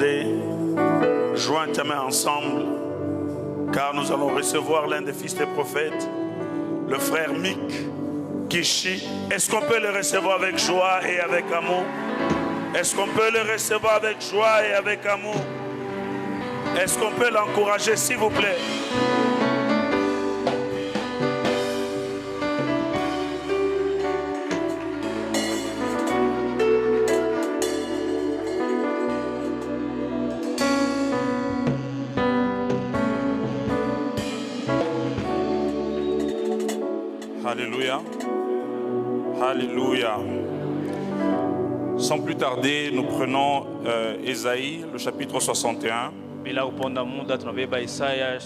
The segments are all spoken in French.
tarder, joins ta main ensemble, car nous allons recevoir l'un des fils des prophètes, le frère Mick Kishi. Est-ce qu'on peut le recevoir avec joie et avec amour? Est-ce qu'on peut le recevoir avec joie et avec amour? Est-ce qu'on peut l'encourager, s'il vous plaît? Alléluia. Alléluia. Sans plus tarder, nous prenons Ésaïe, le chapitre 61. Bila kuponda muda tunabeba Isaya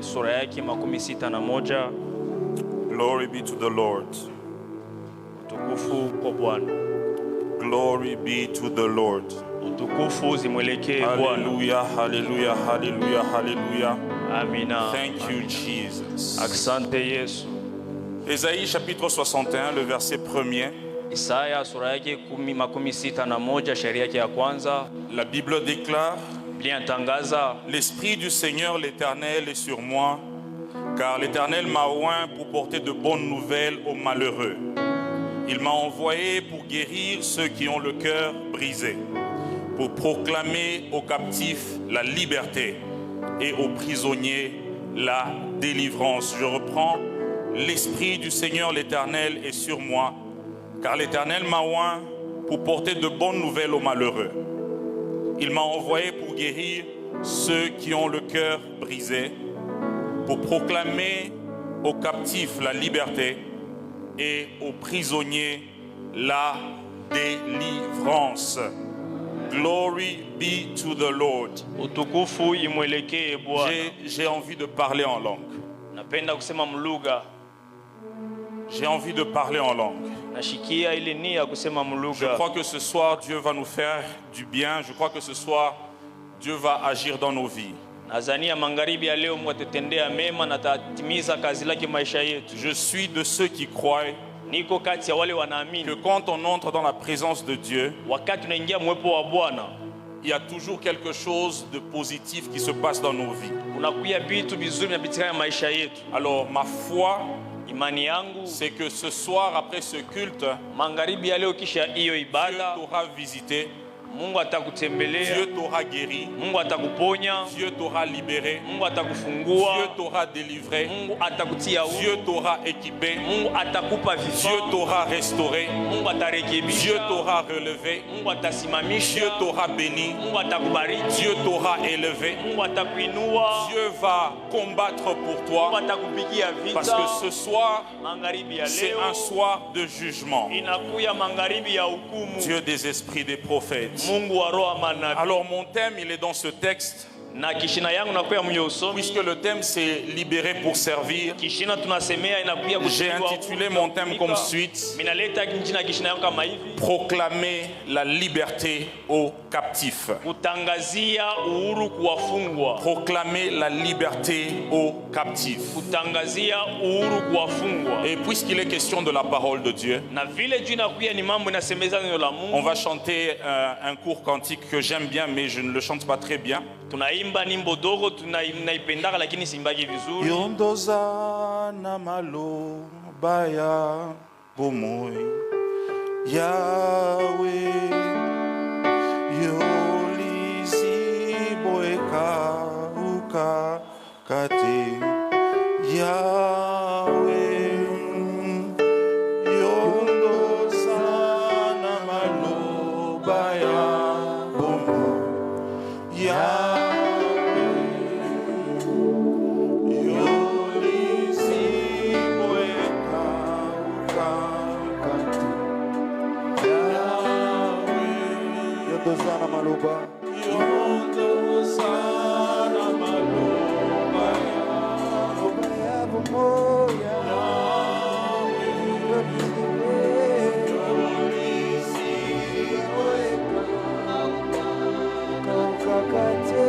sura yake 61. Glory be to the Lord. Utukufu kwa Bwana. Glory be to the Lord. Utukufu zimwelekee Bwana. Hallelujah, hallelujah, hallelujah, hallelujah. Amina. Thank you, Jesus. Asante Yesu. Ésaïe chapitre 61, le verset 1er. Isaya sura yake 61 shairi yake ya kwanza. La Bible déclare: L'Esprit du Seigneur l'Éternel est sur moi, car l'Éternel m'a oint pour porter de bonnes nouvelles aux malheureux. Il m'a envoyé pour guérir ceux qui ont le cœur brisé, pour proclamer aux captifs la liberté et aux prisonniers la délivrance. Je reprends: l'Esprit du Seigneur l'Éternel est sur moi, car l'Éternel m'a oint pour porter de bonnes nouvelles aux malheureux. Il m'a envoyé pour guérir ceux qui ont le cœur brisé, pour proclamer aux captifs la liberté et aux prisonniers la délivrance. Glory be to the Lord. J'ai envie de parler en langue. J'ai envie de parler en langue. Je crois que ce soir, Dieu va nous faire du bien. Je crois que ce soir, Dieu va agir dans nos vies. Je suis de ceux qui croient que quand on entre dans la présence de Dieu, il y a toujours quelque chose de positif qui se passe dans nos vies. Alors ma foi, c'est que ce soir, après ce culte, Dieu t'aura visité, Dieu t'aura guéri, Dieu t'aura libéré, Dieu t'aura délivré, Dieu t'aura équipé, Dieu t'aura restauré, Dieu t'aura relevé, Dieu t'aura béni, Dieu t'aura élevé. Dieu va combattre pour toi, parce que ce soir, c'est un soir de jugement. Dieu des esprits des prophètes. Alors mon thème, il est dans ce texte. Puisque le thème c'est libéré pour servir, j'ai intitulé mon thème comme suite: proclamer la liberté aux captifs. Proclamer la liberté aux captifs. Et puisqu'il est question de la parole de Dieu, on va chanter un court cantique que j'aime bien, mais je ne le chante pas très bien. Yondoza na maloba ya bomoi Yahweh Yolizi boeka uka kate Yahweh Yondoza na maloba ya bomoi Yahweh Yondozana maloba Yondozana maloba ya moya Yolisi weka kakate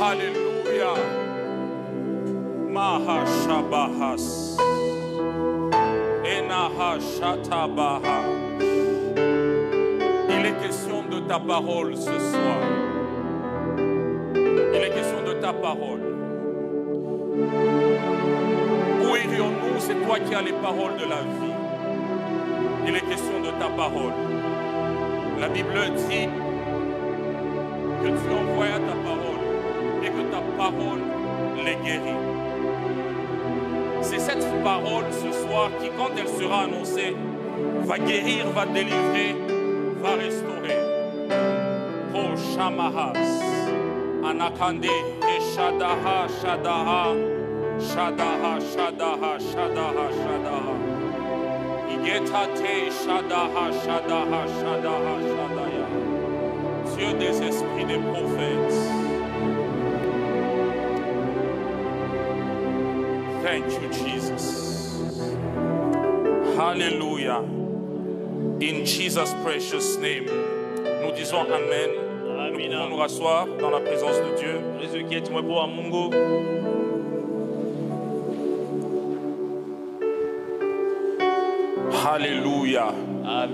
Alléluia. Mahashabahas. Enahashatabaha. Il est question de ta parole ce soir. Il est question de ta parole. Où irions-nous? C'est toi qui as les paroles de la vie. Il est question de ta parole. La Bible dit que tu envoies ta parole et que ta parole les guérit. C'est cette parole ce soir qui, quand elle sera annoncée, va guérir, va délivrer, va restaurer. Oh Shamahas, Anakande, Shadaha, Shadaha, Shadaha, Shadaha, Shadaha, Shadaha. Igetate, Shadaha, Shadaha, Shadaha, Shadaya. Dieu des esprits des prophètes. Thank you, Jesus. Hallelujah. In Jesus' precious name, nous disons Amen. Nous pouvons nous rasseoir dans la présence de Dieu. Alléluia.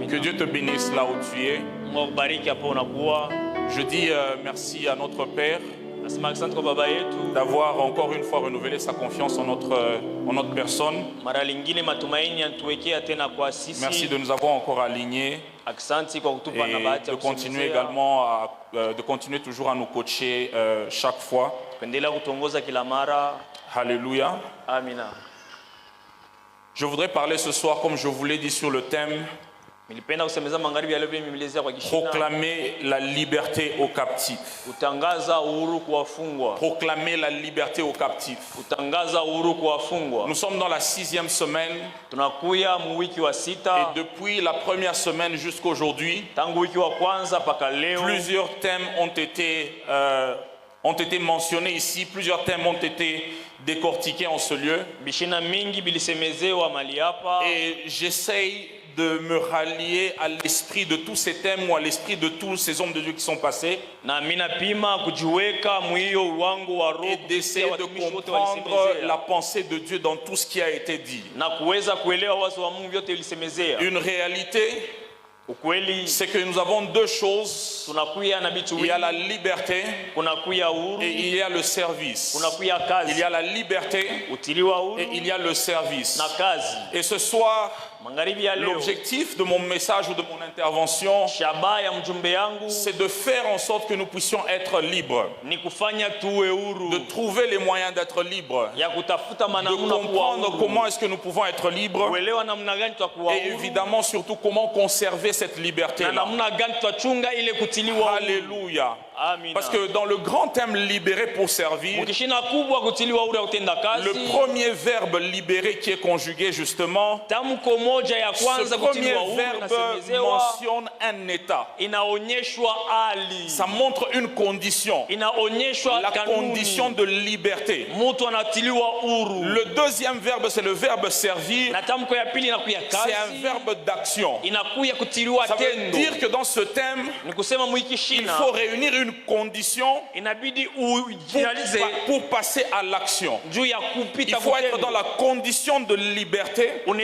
Que Dieu te bénisse là où tu es. Je dis merci à notre Père d'avoir encore une fois renouvelé sa confiance en notre personne. Merci de nous avoir encore alignés et de continuer également de continuer toujours à nous coacher chaque fois. Alléluia. Je voudrais parler ce soir, comme je vous l'ai dit, sur le thème proclamer la liberté aux captifs. Proclamer la liberté aux captifs. Nous sommes dans la 6e semaine. Et depuis la première semaine jusqu'à aujourd'hui, plusieurs thèmes ont été mentionnés ici. Plusieurs thèmes ont été décortiqués en ce lieu. Et j'essaye de me rallier à l'esprit de tous ces thèmes ou à l'esprit de tous ces hommes de Dieu qui sont passés et d'essayer de comprendre la pensée de Dieu dans tout ce qui a été dit. Une réalité, c'est que nous avons deux choses. Il y a la liberté et il y a le service. Il y a la liberté et il y a le service. Et ce soir, l'objectif de mon message ou de mon intervention, c'est de faire en sorte que nous puissions être libres, de trouver les moyens d'être libres, de comprendre comment est-ce que nous pouvons être libres et évidemment surtout comment conserver cette liberté-là. Alléluia. Parce que dans le grand thème libéré pour servir, le premier verbe libéré qui est conjugué justement, ce premier verbe mentionne un état. Ça montre une condition, la condition de liberté. Le deuxième verbe, c'est le verbe servir. C'est un verbe d'action. Ça veut dire que dans ce thème, il faut réunir une condition pour passer à l'action. Il faut être dans la condition de liberté pour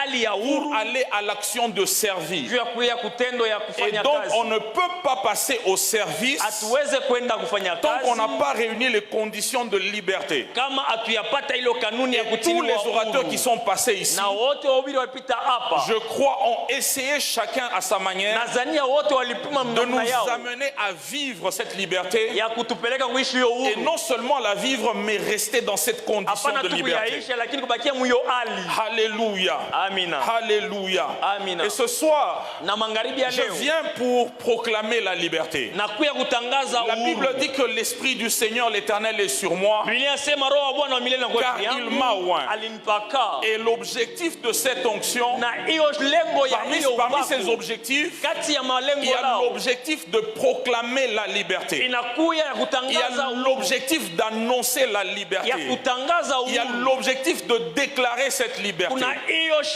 aller à l'action de servir. Et donc on ne peut pas passer au service tant qu'on n'a pas réuni les conditions de liberté. Et tous les orateurs qui sont passés ici, je crois, ont essayé chacun à sa manière de nous amener à vivre cette liberté, et non seulement la vivre mais rester dans cette condition de liberté. Alléluia. Alléluia. Et ce soir, je viens pour proclamer la liberté. La Bible dit que l'Esprit du Seigneur l'Éternel est sur moi, car il m'a oint. Et l'objectif de cette onction, parmi ces objectifs, il y a l'objectif de proclamer la liberté. Il y a l'objectif d'annoncer la liberté. Il y a l'objectif de déclarer cette liberté.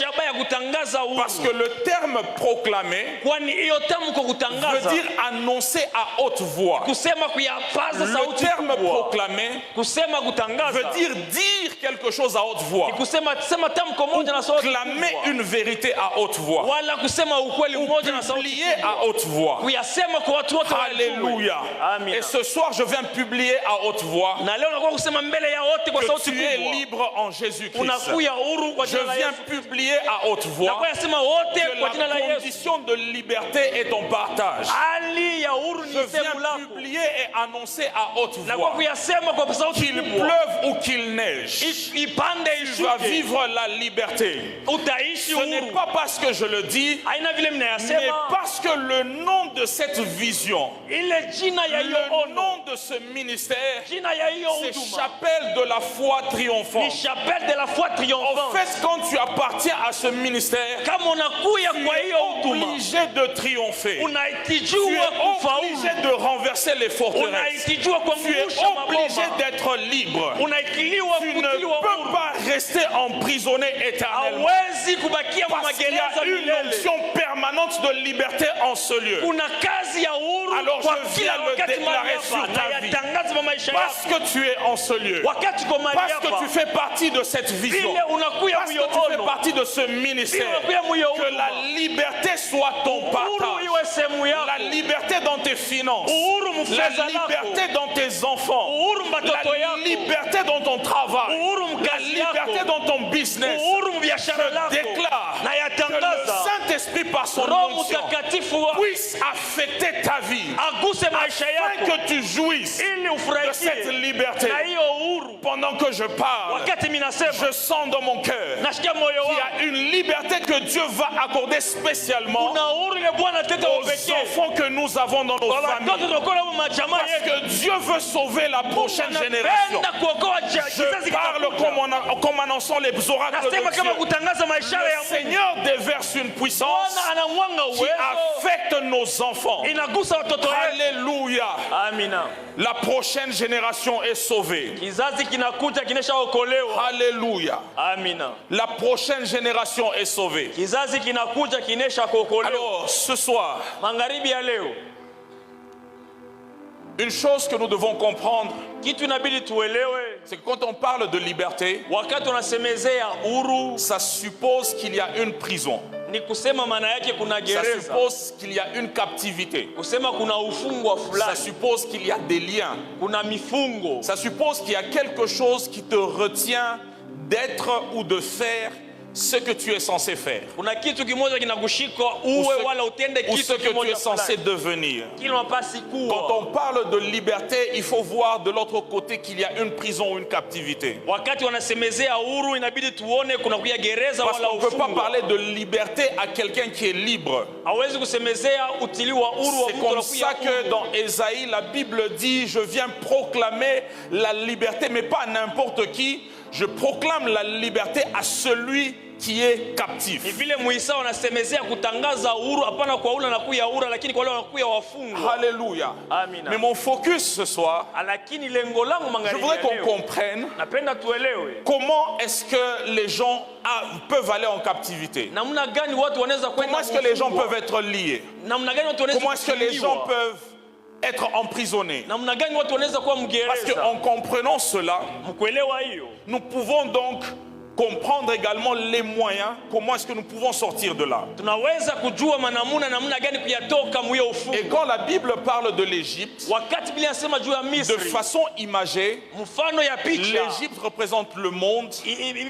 shabaha ya kutangaza uhuru. Parce que le terme proclamer Kwani hiyo tamko veut kutangaza dire annoncer à haute voix. kusema kuyapaza Le sauti terme kubwa. proclamer Kusema kutangaza veut dire quelque chose à haute voix. ni kusema sema tamko moja na sauti Clamer kubwa. une vérité à haute voix. Wala kusema ukweli Ou mmoja na sauti publier kubwa. à haute voix. Kuyasema kwa watu wote wajue. Alléluia. Amina. Et ce soir, je viens publier à haute voix Na leo nakuwa kusema mbele ya wote kwa que sauti tu es kubwa. libre en Jésus-Christ. Unakuya huru kwa Je jina la viens Yesu. publier à haute voix Nakuwa yasema wote que kwa jina la la Yesu. condition de liberté est ton partage. Hali ya huru Je ni viens sehemu lako. publier et annoncer à haute Na kwa voix kuyasema kwa sauti qu'il kubwa. pleuve ou qu'il neige. Ipande Tu vas ishuke. vivre la liberté. Utaishi Ce n'est huru. pas parce que je le dis, Haina vile mais mnayasema. parce que le nom de cette vision, Ile jina ya hiyo le ono. nom de ce ministère, Jina ya hiyo c'est huduma. Chapelle de la foi Ni triomphante. chapelle de la foi En triomphante. fait, quand tu appartiens à ce ministère, Kama unakuya tu kwa es hiyo huduma. obligé de triompher. Tu Unaitijua es kufaulu. obligé de renverser les forteresses. Unaitijua Tu es kuangusha obligé maboma. d'être libre. Unaitiliwa Tu ne kutiliwa peux huru. pas rester emprisonné éternellement. Hawezi kubakia Parce qu'il y a magereza une milele. onction permanente de liberté en ce lieu. Kuna kazi ya uhuru Alors kwa je kila viens le wakati déclarer mahali sur hapa. ta Na vie. yatangaza kwa maisha Parce yako. que tu es en ce lieu. Wakati uko mahali Parce que hapa. tu fais partie de cette vision. Vile unakuya Parce que muyo tu fais ono. partie de ce Vile ministère. unakuya muyo Que la huduma. liberté soit ton Uhuru partage. iwe sehemu La yako. liberté dans tes finances. Uhuru La mfeza lako. liberté dans tes enfants. Uhuru mbatoto La yako. liberté dans ton travail. Uhuru La mkazi yako. liberté dans ton business. Uhuru mbiashara Je lako. déclare Na que le yatangaza. Saint-Esprit par son Roho onction Mtakatifu puisse affecter ta vie. aguse maisha Afin yako que tu jouisses ili de cette ufurahie liberté. na hiyo uhuru. Pendant que je parle, Wakati minasema je sens dans mon cœur nasikia moyo qu'il y wangu a une liberté que Dieu va accorder spécialement una uhuru ile Bwana tete wa aux pekee enfants que nous avons dans nos kwa watoto familles. tunakola mu majamaa Parce yetu. que Dieu veut sauver la prochaine génération. Anapenda kuokoa kizazi Je parle kitakuja. comme annonçant les oracles Nasema de kama Dieu. kutangaza maisha Le ya Mungu. Seigneur déverse une puissance Bwana anamwanga qui uwezo affecte nos enfants. inagusa watoto wetu. Alléluia. Amina. La prochaine génération est sauvée. Kizazi kinakuja kineshaokolewa. Alléluia. Amina. La prochaine génération est sauvée. Kizazi kinakuja kinesha kuokolewa. Alors, ce soir, Magharibi ya leo une chose que nous devons comprendre, kitu inabidi tuelewe, c'est que quand on parle de liberté, wakati unasemezea uhuru ça suppose qu'il y a une prison. ni kusema maana yake kuna Ça gereza, suppose qu'il y a une captivité. kusema kuna ufungwa Ça fulani, suppose qu'il y a des liens. kuna mifungo, Ça suppose qu'il y a quelque chose qui te retient d'être ou de faire ce que tu es censé faire. kuna kitu kimoja kinakushika Ou uwe ce, wala utende ou ce kitu que tu kimoja es censé fulani. devenir. Kile unapasi Quand kuwa. on parle de liberté, il faut voir de l'autre côté qu'il y a une prison ou une captivité. Wakati wanasemezea uhuru inabidi tuone kuna kuya gereza Parce wala qu'on ne peut pas ufungwa. parler de liberté à quelqu'un qui est libre. Hawezi kusemezea utili wa uhuru wa C'est mtu comme anakuya ça que uhuru. dans Ésaïe, la Bible dit, je viens proclamer la liberté, mais pas à n'importe qui. Je proclame la liberté à celui qui est captif. Ni vile Muisa wanasemezea kutangaza uhuru hapana kwa ule anakuya uhuru lakini kwa wale wanakuya wafungwa. Alléluia. Amina. Mais mon focus ce soir, Lakini lengo langu je magharibi voudrais ya qu'on leo, comprenne napenda tuelewe comment est-ce que les gens peuvent aller en captivité. namna gani watu wanaweza kwenda Comment est-ce que les gens kufungwa. peuvent être liés. Namna gani watu wanaweza Comment est-ce que les gens kufungiwa. peuvent être emprisonnés. Namna gani watu wanaweza kuwa Parce mgereza. qu'en comprenant cela, Mkuelewa hiyo, nous pouvons donc comprendre également les moyens, comment est-ce que nous pouvons sortir de là. tunaweza kujua namna gani kuyatoka mwiyo Et ufungo. quand la Bible parle de l'Égypte, Wakati Biblia inasema juu ya de Misri, façon imagée, mfano ya picha, l'Égypte représente le monde,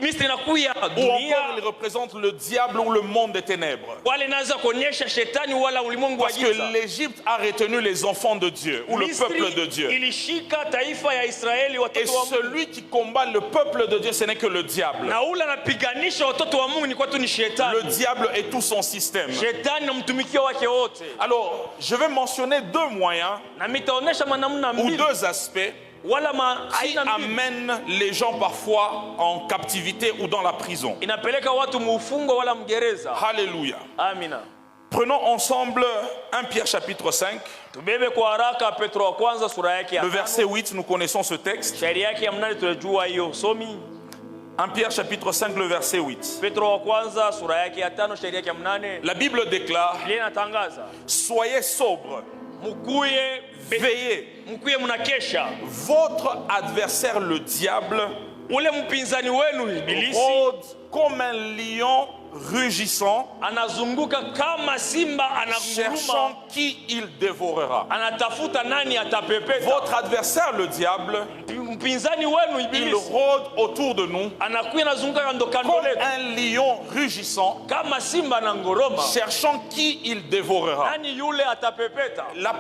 Misri inakuya ou encore dunia, il représente le diable ou le monde des ténèbres. wale naweza kuonyesha shetani wala ulimwengu wa Parce que giza. l'Égypte a retenu les enfants de Dieu, ou le peuple de Dieu. ilishika taifa ya Israeli, Et watoto wa Mungu. celui qui combat le peuple de Dieu, ce n'est que le diable. Na ule anapiganisha watoto wa Mungu ni kwa tu ni Le shetani. diable et tout son système. Shetani na mtumikio wake wote. Alors, je vais mentionner deux moyens Na mitaonesha manamna ou mbili deux aspects wala qui aina mbili amènent les gens parfois en captivité ou dans la prison. inapeleka watu muufungwa wala mgereza. Alléluia. Amina. Prenons ensemble 1 Pierre chapitre 5, Tubebe kwa haraka Petro wa kwanza sura yake ya le 5. verset 8, nous connaissons ce texte. Shairi yake ya 8 tunajua hiyo somi. 1 Pierre chapitre 5, le verset 8. Petro wa kwanza sura yake ya 5 shairi yake ya 8. La Bible déclare, Biblia inatangaza, soyez sobres, mkuye veillez. mkuye mnakesha. Votre adversaire le diable Ule mpinzani wenu ibilisi rôde comme un lion rugissant, anazunguka kama simba cherchant ananguruma, qui il dévorera. anatafuta nani atapepeta. Votre adversaire le diable, Mpinzani wenu il ibilisi rôde autour de nous anakuya anazunguka kando kando comme letu un lion rugissant, kama simba ananguruma, cherchant qui il dévorera. nani yule atapepeta. Là,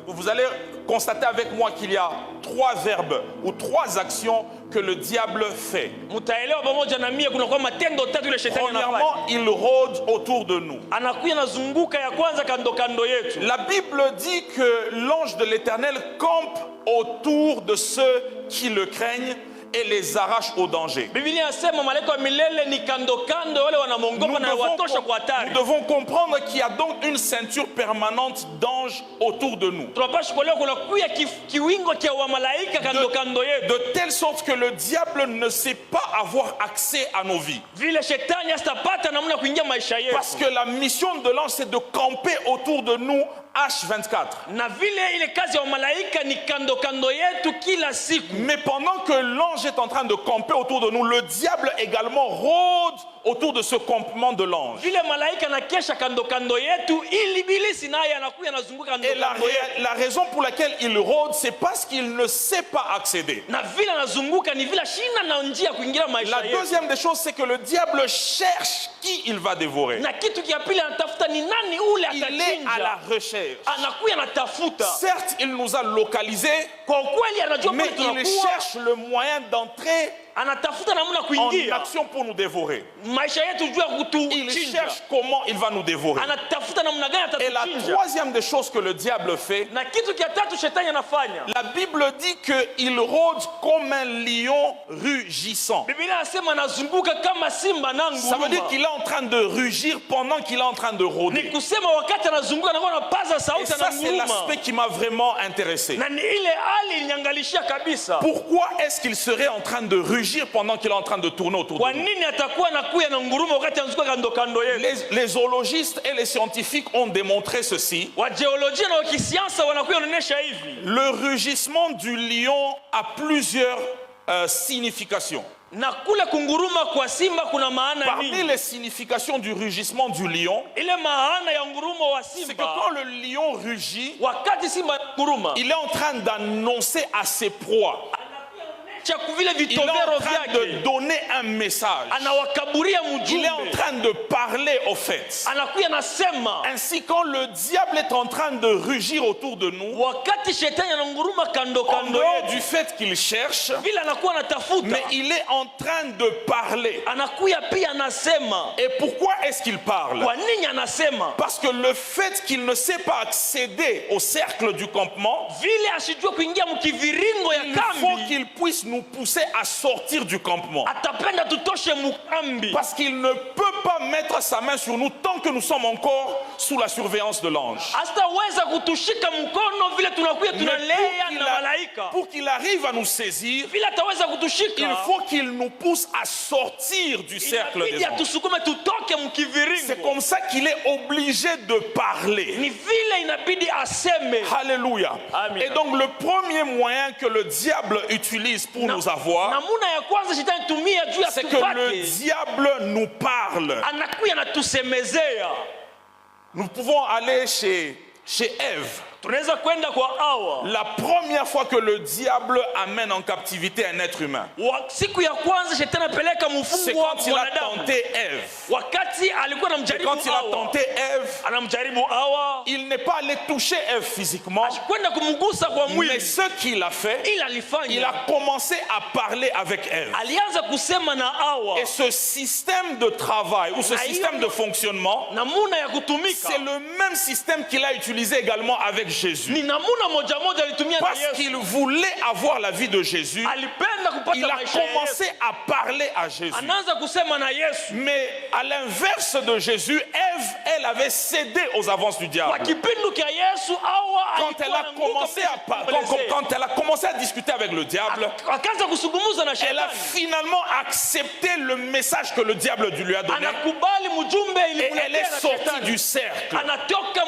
vous allez constater avec moi qu'il y a 3 verbes ou 3 actions que le diable fait. Mutaelewa pamoja na mie kuna kwa matendo tatu ile shetani anafanya. Premièrement, il rôde autour de nous. Anakuya anazunguka ya kwanza kando kando yetu. La Bible dit que l'ange de l'Éternel campe autour de ceux qui le craignent et les arrache au danger. Biblia inasema malaika wa milele ni kando kando wale wanamongopa na watosha kwa hatari. Nous devons comprendre qu'il y a donc une ceinture permanente d'anges autour de nous. Tunapaswa kuelewa kuna kuya kiwingo cha wa malaika kando kando yetu. De telle sorte que le diable ne sait pas avoir accès à nos vies. Vile shetani asitapata namna kuingia maisha yetu. Parce que la mission de l'ange, c'est de camper autour de nous H24. Na vile ile kazi ya malaika ni kando kando yetu kila siku. Mais pendant que l'ange est en train de camper autour de nous, le diable également rôde autour de ce campement de l'ange. Vile malaika na kesha kando kando yetu ili ibilisi naye anakuya anazunguka kando Et kando yetu. la raison pour laquelle il rôde, c'est parce qu'il ne sait pas accéder. Na vile anazunguka ni vile shina na njia kuingia maisha La yetu. deuxième des choses, c'est que le diable cherche qui il va dévorer. Na kitu kia pili anatafuta ni nani ule Il est à la atachinja. recherche. Anakuya anatafuta. Certes, il nous a localisés, Kwa kweli anajua mais pale il tunakuwa. cherche le moyen d'entrer Anatafuta namna en kuingia action pour nous dévorer. maisha yetu juu ya Il kutuchinja. cherche comment il va nous dévorer. Anatafuta namna gani Et la atatuchinja. troisième des choses que le diable fait, Na kitu kia tatu shetani anafanya. la Bible dit qu'il rôde comme un lion rugissant. Biblia inasema anazunguka kama simba nangu. Ça veut dire qu'il est en train de rugir pendant qu'il est en train de Ni rôder. kusema wakati anazunguka anakuwa anapaza Et sauti ça, c'est ananguruma. l'aspect qui m'a vraiment intéressé. Na ni ile hali ilinyangalishia kabisa. Pourquoi est-ce qu'il serait en train de rugir pendant qu'il est en train de tourner autour de Kwa nous? nini atakuwa anakuya na nguruma wakati anazunguka kando kando yetu? Les zoologistes et les scientifiques ont démontré ceci. Wajeolojia na wakisiasa wanakuya wanaonyesha hivi. Le rugissement du lion a plusieurs significations. Na kule kunguruma kwa simba kuna maana Parmi nyingi. les significations du rugissement du lion, Ile maana ya ngurumo wa c'est que simba, quand le lion rugit, wakati simba nguruma, il est en train d'annoncer à ses proies. cha vile Il est vitovero en train de vyake donner un message. anawakaburia Il est en mjumbe, train de parler au fait. anakuya nasema. Ainsi, quand le diable est en train de rugir autour de nous, Wakati shetani ananguruma kando en kando dehors yetu, du fait qu'il cherche, vile anakuwa anatafuta, mais il est en train de parler. anakuya pia anasema. Et pourquoi est-ce qu'il parle? Kwa nini anasema? Parce que le fait qu'il ne sait pas accéder au cercle du campement, Vile asijue kuingia mkiviringo ya il faut kambi, qu'il puisse nous pousser à sortir du campement. atapenda tutoshe mukambi. Parce qu'il ne peut pas mettre sa main sur nous tant que nous sommes encore sous la surveillance de l'ange. Asitaweza kutushika mkono vile tunakuya Mais tunalea na malaika. pour qu'il arrive à nous saisir, Vile ataweza il kutushika, faut qu'il nous pousse à sortir du cercle inabidi des anges. atusukume tutoke C'est mkiviringo. comme ça qu'il est obligé de parler. Ni vile inabidi aseme. Alléluia. Amen. Et donc le premier moyen que le diable utilise pour nous avoir, Namuna ya kwanza shetani tumia juu ya c'est que le tupate, diable nous parle. anakuya natusemezea. Nous pouvons aller chez Ève. Tunaweza kwenda kwa Hawa. La première fois que le diable amène en captivité un être humain, Siku ya kwanza shetani apeleka c'est mfungo wa quand il a mwanadamu. tenté Ève. Wakati alikuwa anamjaribu Quand il a Hawa, tenté Ève, anamjaribu Hawa, il n'est pas allé toucher Ève physiquement, kwenda kumgusa kwa mais mwili, ce qu'il a fait, ila il alifanya, a commencé à parler avec Ève. alianza kusema na Hawa. Et ce système de travail ou ce système de fonctionnement, Namuna ya kutumika c'est le même système qu'il a utilisé également avec Jésus. ni namuna moja moja alitumia na Parce Yesu. qu'il voulait avoir la vie de Jésus, Alipenda il kupata a maisha ya commencé Yesu. à parler à Jésus. Anaanza kusema na Yesu. Mais à l'inverse de Jésus, Ève Ève, elle avait cédé aux avances du Kwa diable. kipindi kia Yesu Hawa Quand elle, alikuwa a anaanguka commencé mbele à, ya kumwelezea. quand elle a commencé à discuter avec le diable, Akaanza kusungumuza na elle a shetani. finalement accepté le message que le diable lui a donné. Anakubali mjumbe Et elle ilimuletea est na sortie shetani. du cercle. Anatoka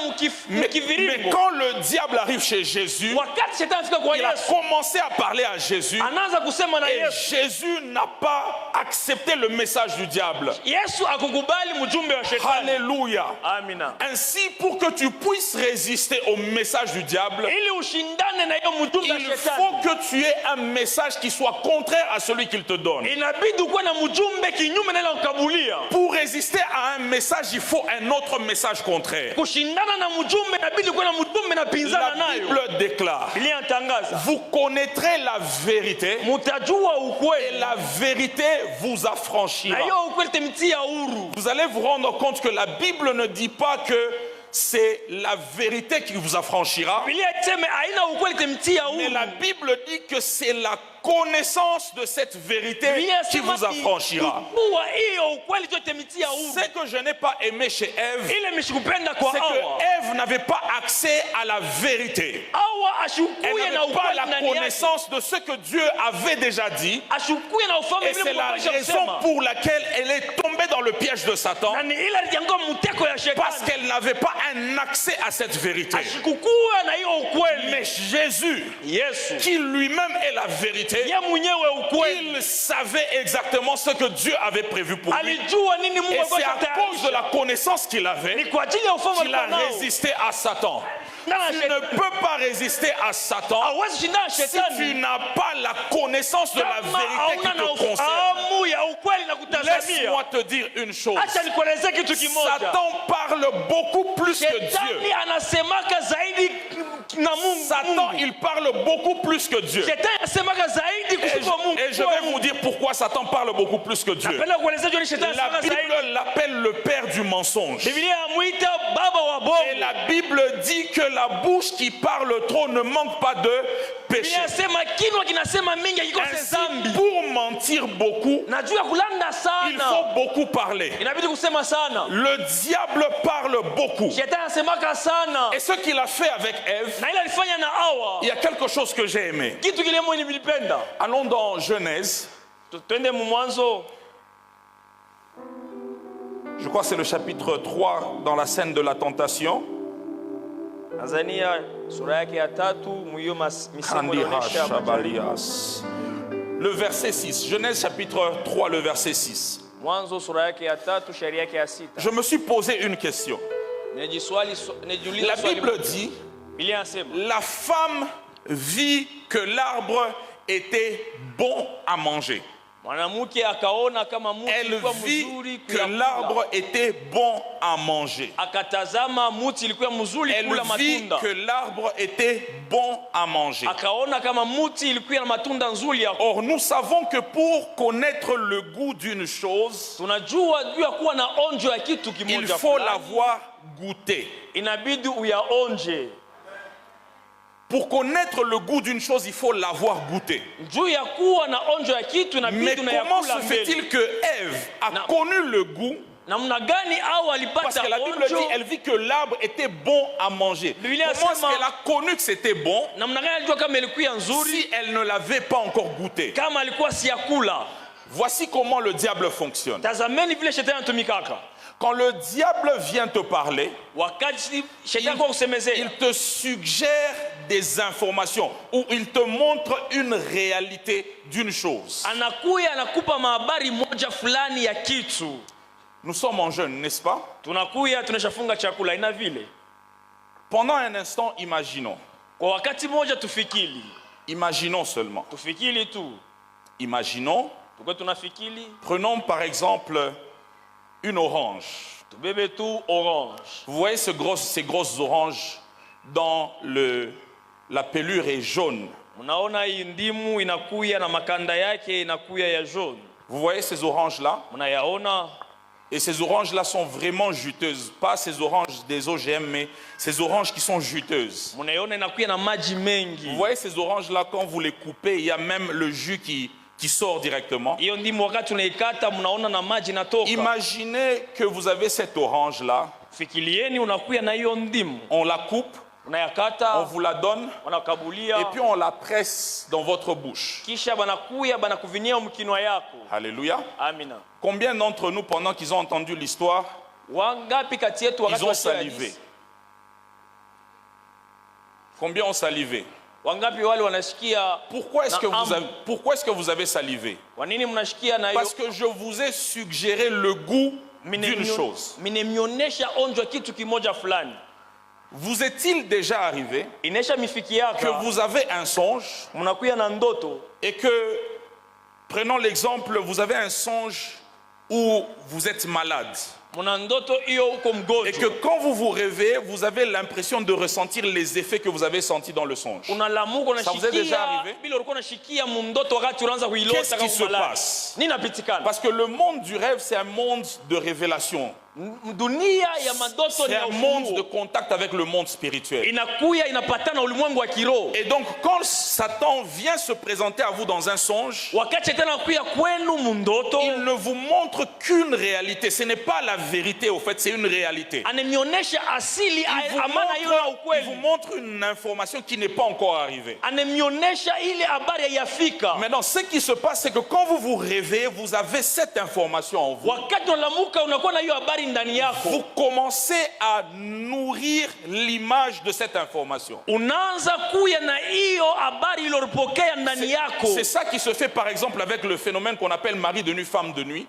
Mais mkiviringo. quand le diable arrive chez Jésus, Wakati shetani afika kwa il a Yesu, commencé à parler à Jésus. anaanza kusema na Et Yesu. Jésus n'a pas accepté le message du diable. Yesu akukubali mjumbe wa shetani. Alléluia. Amina. Ainsi, pour que tu puisses résister au message du diable, Ili ushindane na hiyo mjumbe wa il shetani. faut que tu aies un message qui soit contraire à celui qu'il te donne. Inabidi ukuwe na mjumbe kinyume na ile ukabulia. Pour résister à un message, il faut un autre message contraire. Kushindana na mjumbe inabidi ukuwe na mjumbe na pinzana La nayo. Bible déclare, Biblia inatangaza, vous connaîtrez la vérité mutajua et ukweli la vérité vous na affranchira. hiyo ukweli itamtia huru. Vous allez vous rendre compte que la Bible ne dit pas que c'est la vérité qui vous affranchira, Biblia iseme haina ukweli itamtia mais huru. la Bible dit que c'est la connaissance de cette vérité Biblia qui inasema vous affranchira. kujua hiyo ukweli ndio itamtia huru. Ce que je n'ai pas aimé chez Ève, Ile mishikupenda kwa c'est que Hawa. Ève n'avait pas accès à la vérité. Hawa Elle ashukuye na n'avait pas ukweli la ndani yake. connaissance de ce que Dieu avait déjà dit. Ashukuye na ufahamu Et vile c'est Mungu la alisha raison kusema. pour laquelle elle est tombée dans le piège de Satan. Na ni ile aliangua mteko ya Parce shetani. qu'elle n'avait pas un accès à cette vérité. Ashikukuwa na hiyo ukweli. Mais Jésus, Yesu qui lui-même est la vérité, ye mwenyewe ukweli. il savait exactement ce que Dieu avait prévu pour lui. Alijua nini Mungu Et alikuwa c'est à cause de ametayarisha. la connaissance qu'il Ni avait kwa ajili ya ufahamu qu'il a alikuwa nao. résisté à Satan. Na Tu ne shetani peux pas résister à Satan hawezi shindana na si tu shetani n'as pas la connaissance de la kama vérité qui hauna na te concerne. ufahamu ya ukweli na kutazamia. Laisse-moi te dire une chose. Acha nikuelezee kitu kimoja. Satan parle beaucoup plus que Dieu. Shetani anasemaka zaidi na Mungu. Satan, il parle beaucoup plus que Dieu. Shetani anasemaka zaidi Et kuliko Mungu. je vais vous dire pourquoi Satan parle beaucoup plus que Dieu. Napenda kuelezea juu ni shetani La anasemaka zaidi. Bible l'appelle le père du mensonge. Biblia amuita baba wa Et bongo. la Bible dit que la bouche qui parle trop ne manque pas de péché. Biblia inasema kinywa kinasema mingi hakikose Ainsi, dhambi. pour mentir beaucoup, Na juu ya kulanda il sana faut beaucoup parler. inabidi kusema sana. Le diable parle beaucoup. Shetani anasemaka sana. Et ce qu'il a fait avec Ève, Na ile alifanya na Hawa. il y a quelque chose que j'ai aimé. Kitu kile mwenye nilipenda. Allons dans Genèse. Twende mu Mwanzo. Je crois que c'est le chapitre 3 dans la scène de la tentation. Tanzania sura yake ya 3 mwiyo misemo inaonyesha majaribu. Shabalias. Le verset 6. Genèse chapitre 3, le verset 6. Mwanzo sura yake ya 3 shairi yake ya 6. Je me suis posé une question. Nijiuliza La swali. Bible dit, Biblia inasema la femme vit que l'arbre était bon à manger. mwanamke akaona kama mti Elle ulikuwa vit mzuri que kula. l'arbre était bon à manger. Akatazama mti ilikuwa mzuri Elle kula vit matunda. que l'arbre était bon à manger. Akaona kama mti ilikuwa na matunda nzuri ya. Or, nous savons que pour connaître le goût d'une chose, Tunajua juu ya kuwa na onjo ya kitu il kimoja faut fulani, l'avoir goûté. inabidi uyaonje. Pour connaître le goût d'une chose, il faut l'avoir goûté. Juu ya kuwa na onjo ya kitu Mais inabidi comment unayakula se mbele. fait-il que Ève a Non. connu le goût? Namna gani au Parce alipata que la Bible onjo? dit, elle vit que l'arbre était bon à manger. Biblia Comment est-ce inasema- qu'elle a connu que c'était bon Namna gani alijua kama ilikuwa nzuri si elle ne l'avait pas encore goûté? kama alikuwa siyakula? Voici comment le diable fonctionne. Tazameni vile shetani anatumikaka. Quand le diable vient te parler, Wakati shetani kwa kusemezea, il te suggère des informations ou il te montre une réalité d'une chose. anakuya anakupa mahabari moja fulani ya kitu. Nous sommes en jeûne, n'est-ce pas? Tunakuya tunashafunga chakula ina vile. Pendant un instant, imaginons. Kwa wakati moja tufikiri. Imaginons seulement. Tufikiri tu. Imaginons. Tuko tunafikiri. Prenons par exemple une orange. Tubebe tu orange. Vous voyez ces grosses oranges dans la pelure est jaune. Unaona hii ndimu inakuya na makanda yake inakuya ya jaune. Vous voyez ces oranges-là? Unayaona? Et ces oranges-là sont vraiment juteuses. Pas ces oranges des OGM, mais ces oranges qui sont juteuses. Unaona inakuya na maji mengi. Vous voyez ces oranges-là, quand vous les coupez, il y a même le jus qui qui sort directement. Hiyo ndimu wakati unaikata mnaona na maji natoka. Imaginez que vous avez cette orange là. Fikirieni unakuya na hiyo ndimu. On la coupe, unayakata, on vous la donne, wanakabulia, et puis on la presse dans votre bouche. Kisha banakuya banakuvinia mkinwa yako. Alléluia. Amina. Combien d'entre nous, pendant qu'ils ont entendu l'histoire, wangapi kati yetu wakati ils ont salivé? Combien ont salivé? Wangapi wale wanashikia? Pourquoi est-ce que vous avez salivé? Wanini mnashikia na hiyo? Parce que je vous ai suggéré le goût d'une chose. Minemionyesha onjo kitu kimoja fulani. Vous est-il déjà arrivé que vous avez un songe et que, prenons l'exemple, vous avez un songe où vous êtes malade et que quand vous vous réveillez, vous avez l'impression de ressentir les effets que vous avez sentis dans le songe? Ça vous est déjà arrivé? Qu'est-ce qui se passe? Parce que le monde du rêve, c'est un monde de révélation. C'est un monde de contact avec le monde spirituel. Et donc quand Satan vient se présenter à vous dans un songe, il ne vous montre qu'une réalité. Ce n'est pas la vérité, au fait, c'est une réalité. Il vous montre une information qui n'est pas encore arrivée. Maintenant, ce qui se passe, c'est que quand vous vous réveillez, vous avez cette information en vous. Vous commencez à nourrir l'image de cette information. C'est ça qui se fait par exemple avec le phénomène qu'on appelle mari de nuit, femme de nuit.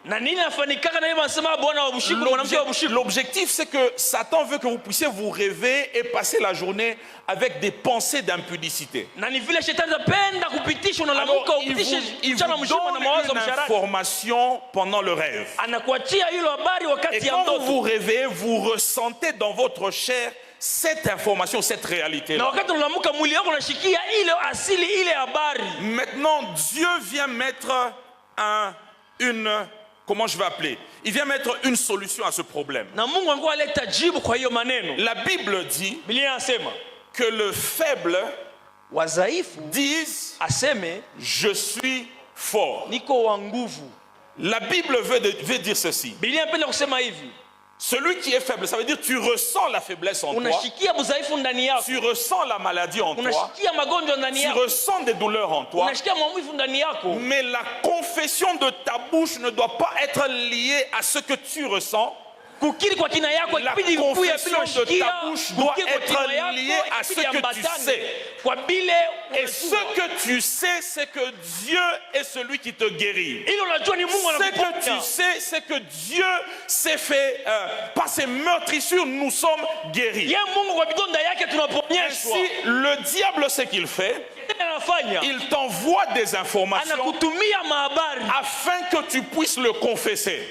L'objectif, c'est que Satan veut que vous puissiez vous réveiller et passer la journée avec des pensées d'impudicité. Alors, il vous donne une information pendant le rêve. Et quand vous vous réveillez, vous ressentez dans votre chair cette information, cette réalité. Maintenant, Dieu vient mettre comment je vais appeler? Il vient mettre une solution à ce problème. La Bible dit que le faible dise je suis fort. La Bible veut dire ceci. Celui qui est faible, ça veut dire tu ressens la faiblesse en toi. Tu ressens la maladie en toi. Tu ressens des douleurs en toi. Mais la confession de ta bouche ne doit pas être liée à ce que tu ressens. La confession de ta bouche doit être liée à ce que tu sais. Et ce que tu sais, c'est que Dieu est celui qui te guérit. Ce que tu sais, c'est que Dieu s'est fait, par ses meurtrissures, nous sommes guéris. Ainsi, le diable, ce qu'il fait, il t'envoie des informations afin que tu puisses le confesser.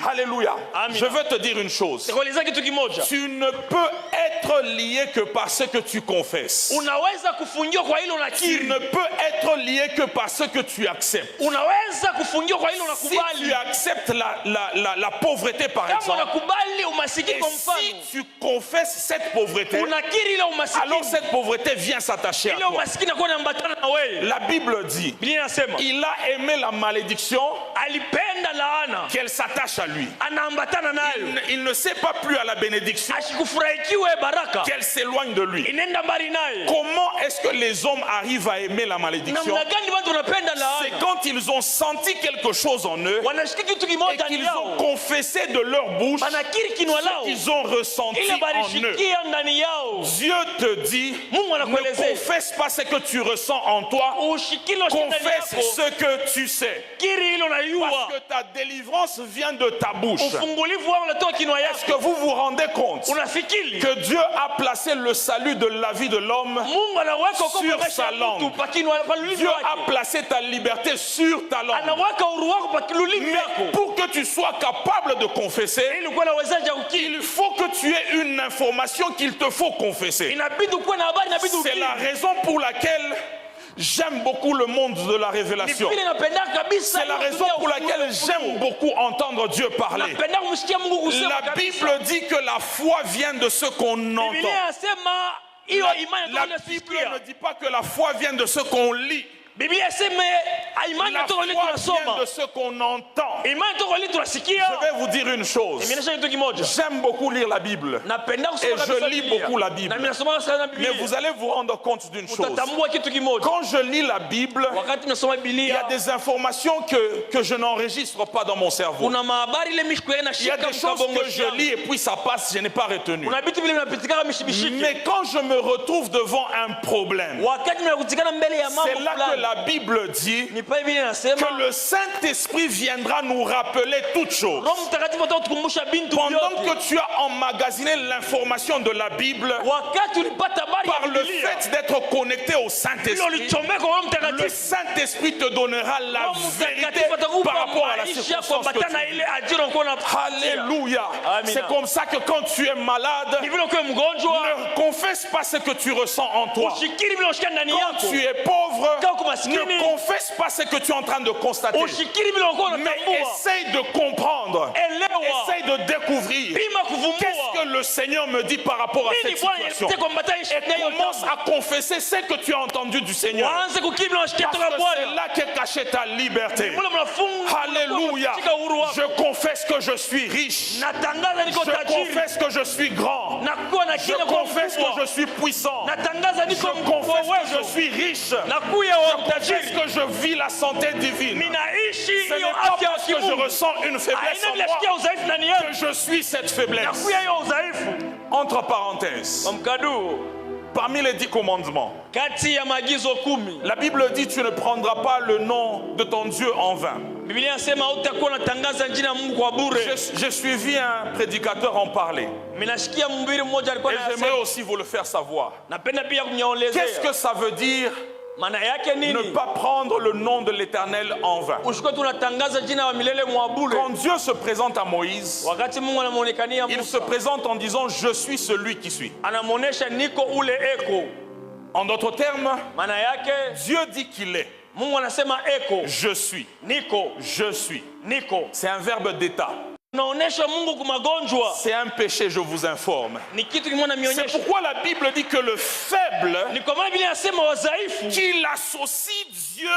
Alléluia. Je veux te dire une chose. Tu ne peux être lié que par ce que tu confesses. Tu ne peux être lié que par ce que tu acceptes. Si tu acceptes la pauvreté par exemple, et si tu confesses cette pauvreté, alors cette pauvreté vient s'attacher à toi. La Bible dit, il a aimé la malédiction qu'elle s'attache à lui. Il ne sait pas plus à la bénédiction qu'elle s'éloigne de lui. Comment est-ce que les hommes arrivent à aimer la malédiction? C'est quand ils ont senti quelque chose en eux et qu'ils ont confessé de leur bouche ce qu'ils ont ressenti en eux. Dieu te dit, ne confesse pas ce que tu ressens en toi, confesse ce que tu sais. Parce que ta délivrance vient de ta bouche. Est-ce que vous vous rendez compte que Dieu a placé le salut de la vie de l'homme sur sa langue? Dieu a placé ta liberté sur ta langue. Mais pour que tu sois capable de confesser, il faut que tu aies une information qu'il te faut confesser. C'est la raison pour laquelle j'aime beaucoup le monde de la révélation. C'est la raison pour laquelle j'aime beaucoup entendre Dieu parler. La Bible dit que la foi vient de ce qu'on entend. La Bible ne dit pas que la foi vient de ce qu'on lit. Biblia iseme imani La toka ile foi vient tunasoma. de ce qu'on entend. Imani toka ile tunasikia. Je vais vous dire une chose. Nimeonyesha kitu kimoja. J'aime beaucoup lire la Bible. Napenda kusoma Et je kabisa lis Biblia. beaucoup la Bible. Na mimi nasoma sana Biblia. Mais vous allez vous rendre compte d'une chose. Utatambua kitu kimoja. Quand je lis la Bible, Wakati nasoma il y a Biblia, des informations que je n'enregistre pas dans mon cerveau. kuna mahabari ile mishikwe na Il y a shika des choses mkabongo. que je lis et puis ça passe, je n'ai pas retenu. Kuna vitu vile vinapitikana mishibishiki. Mais quand je me retrouve devant un problème, Wakati mnakutikana mbele ya mambo c'est là que fulani. la Bible dit Ni pale vile nasema que le Saint-Esprit viendra nous rappeler toutes choses. Roho Mtakatifu atatukumbusha bintu Pendant vyote. que tu as emmagasiné l'information de la Bible, Wakati ulipata habari par ya le Biblia, fait d'être connecté au ile Saint-Esprit, ulichomeka kwa Roho le Mtakatifu. Saint-Esprit te donnera la Roho vérité Mtakatifu atakupa par rapport à la maisha circonstance que kuambatana na tu ile ajira uko na. Alléluia. Amina. C'est comme ça que quand tu es malade, Ni vile ukiwa mgonjwa, ne confesse pas ce que tu ressens en toi. ushikiri vile unashika ndani Quand yako. tu es pauvre, Kama uko maskini, ne confesse pas ce que tu es en train de constater. ushikiri vile uko Mais unatambua. essaye de comprendre. Elewa. Essaye de découvrir. Pima Qu'est-ce kuvumbua. que le Seigneur me dit par rapport à Nini cette Bwana situation? yalipita kuambatana Et na hiyo commence jambo. à confesser ce que tu as entendu du Seigneur. Waanze kukiri vile unashikia Parce toka que c'est Bwana. là qu'est cachée ta liberté. Mule mnafunga. Alléluia. Katika uhuru wako. Je confesse que je suis riche. Natangaza niko Je tajiri. confesse que je suis grand. Nakuwa na Je kile kwa confesse que mkubwa. je suis puissant. Natangaza Je niko confesse que je uwezo. suis riche. Nakuya wa Je confesse mtajiri. que je vis la santé divine. Ninaishi Ce n'est hiyo pas afya ya parce que je kimungu. ressens une faiblesse Haina en vile sikia moi udhaifu ndani que yangu. je suis cette faiblesse. Nakuya hiyo udhaifu. Entre parenthèses, Kwa mkadu, parmi les 10 commandements, kati ya maagizo 10, la Bible dit tu ne prendras pas le nom de ton Dieu en vain. Biblia inasema hutakuwa unatangaza jina la Mungu kwa bure. J'ai suivi un prédicateur en parler Minashikia mhubiri mmoja alikuwa et anasema, j'aimerais aussi vous le faire savoir. napenda pia Qu'est-ce kumnyaolezea. que ça veut dire Maana yake ne nini? pas prendre le nom de l'Éternel en vain? Ushikuwa tunatangaza jina wa milele mwa bure. Quand Dieu se présente à Moïse, Wakati Mungu anamuonekania il se Musa, présente en disant je suis celui qui suis. anamuonesha niko ule eko. En d'autres termes, Maana yake Dieu dit qu'il est. Mungu anasema eko, Je suis. niko, Je suis. niko. C'est un verbe d'état. Unaonesha Mungu kwa magonjwa. C'est un péché, je vous informe. Ni kitu kimoja C'est mionyesha. pourquoi la Bible dit que le faible, Ni kwa maana Biblia inasema wadhaifu qu'il associe Dieu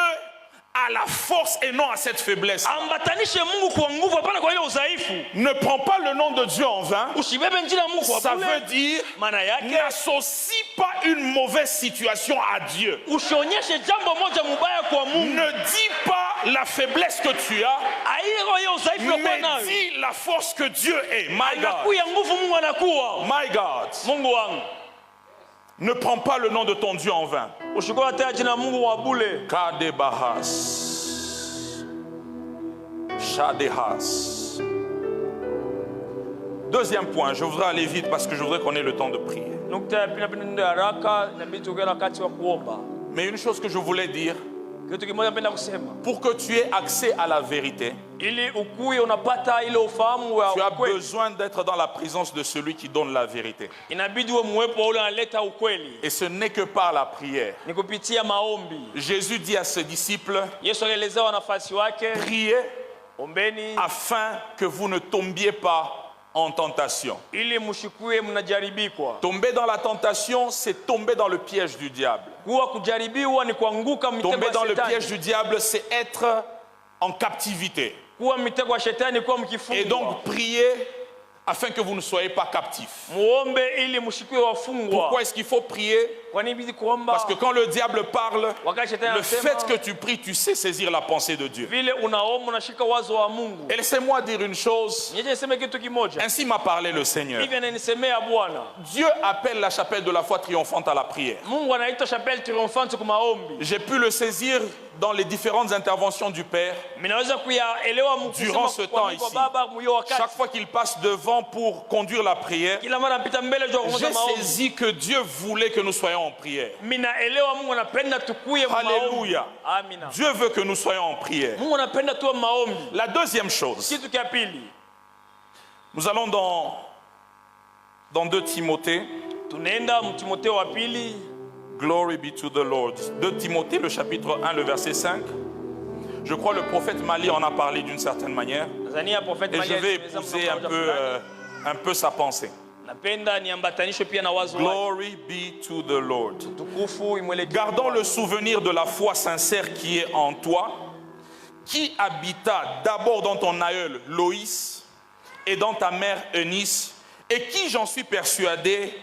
à la force et non à cette faiblesse. ambatanishe Mungu kwa nguvu, hapana kwa ile udhaifu. Ne prends pas le nom de Dieu en vain. Usibebe jina la Mungu kwa Ça bure. veut dire Maana yake n'associe pas une mauvaise situation à Dieu. usionyeshe jambo moja mubaya kwa Mungu. Ne dis pas la faiblesse que tu as, Airo hiyo udhaifu uliokuwa mais nayo. dis la force que Dieu est. My God. Anakuya nguvu Mungu anakuwa. My God. Mungu wangu. Ne prends pas le nom de ton Dieu en vain. Ushukua tena jina la Mungu wa bure. Kadebahas. Shadehas. Deuxième point, je voudrais aller vite parce que je voudrais qu'on ait le temps de prier. Nukta ya pili napenda ndio haraka, inabidi tuwe na wakati wa kuomba. Mais une chose que je voulais dire, Kitu kimoja napenda kusema. pour que tu aies accès à la vérité, Ili ukuye unapata ile ufahamu wa tu as ukweli. besoin d'être dans la présence de celui qui donne la vérité. Inabidi uwe mwepo ule analeta ukweli. Et ce n'est que par la prière. Ni kupitia maombi. Jésus dit à ses disciples, Yesu alielezea wanafunzi wake, priez ombeni afin que vous ne tombiez pas en tentation. ili mshikue mnajaribikwa. Tomber dans la tentation, c'est tomber dans le piège du diable. Kuwa kujaribiwa ni kuanguka mitego Tomber ya dans le piège shetani. du diable, c'est être en captivité. Kuwa mitego ya shetani, kuwa Et mkifungwa. donc, priez afin que vous ne soyez pas captifs. Muombe ili mshikue wafungwa. Pourquoi est-ce qu'il faut prier? Kwa nini bidi kuomba? Parce que quand le diable parle, Wakati shetani le fait anasema, que tu pries, tu sais saisir la pensée de Dieu. vile unaomba unashika wazo wa Mungu. Et laissez-moi dire une chose. Nije niseme kitu kimoja. Ainsi m'a parlé le Seigneur. Hivi ananisemea Bwana. Dieu appelle la chapelle de la foi triomphante à la prière. Mungu anaita chapelle triomphante kwa maombi. J'ai pu le saisir dans les différentes interventions du Père. Minaweza kuyaelewa Durant ce temps kwa ici, baba mwiyo wakati. chaque fois qu'il passe devant pour conduire la prière, Kila mara mpita mbele juu ya kuongoza j'ai maombi. saisi que Dieu voulait que nous soyons en prière. Minaelewa Mungu anapenda tukuye maombi. Alléluia. Amina. Dieu veut que nous soyons en prière. Mungu anapenda tuwe maombi. La deuxième chose, Kitu cha pili, nous allons dans 2 Timothée. tunaenda Timotheo wa pili. Glory be to the Lord. 2 Timothée, le chapitre 1, le verset 5. Je crois le prophète Mali en a parlé d'une certaine manière. Tanzania prophète Et je Malia vais alieleza épouser mfano un peu sa pensée. napenda niambatanishwe pia na wazo wake. Glory be to the Lord. Tukufu imwelekee. Gardons le souvenir de la foi sincère qui est en toi, qui habita d'abord dans ton aïeul Loïs et dans ta mère Eunice, et qui, j'en suis persuadé,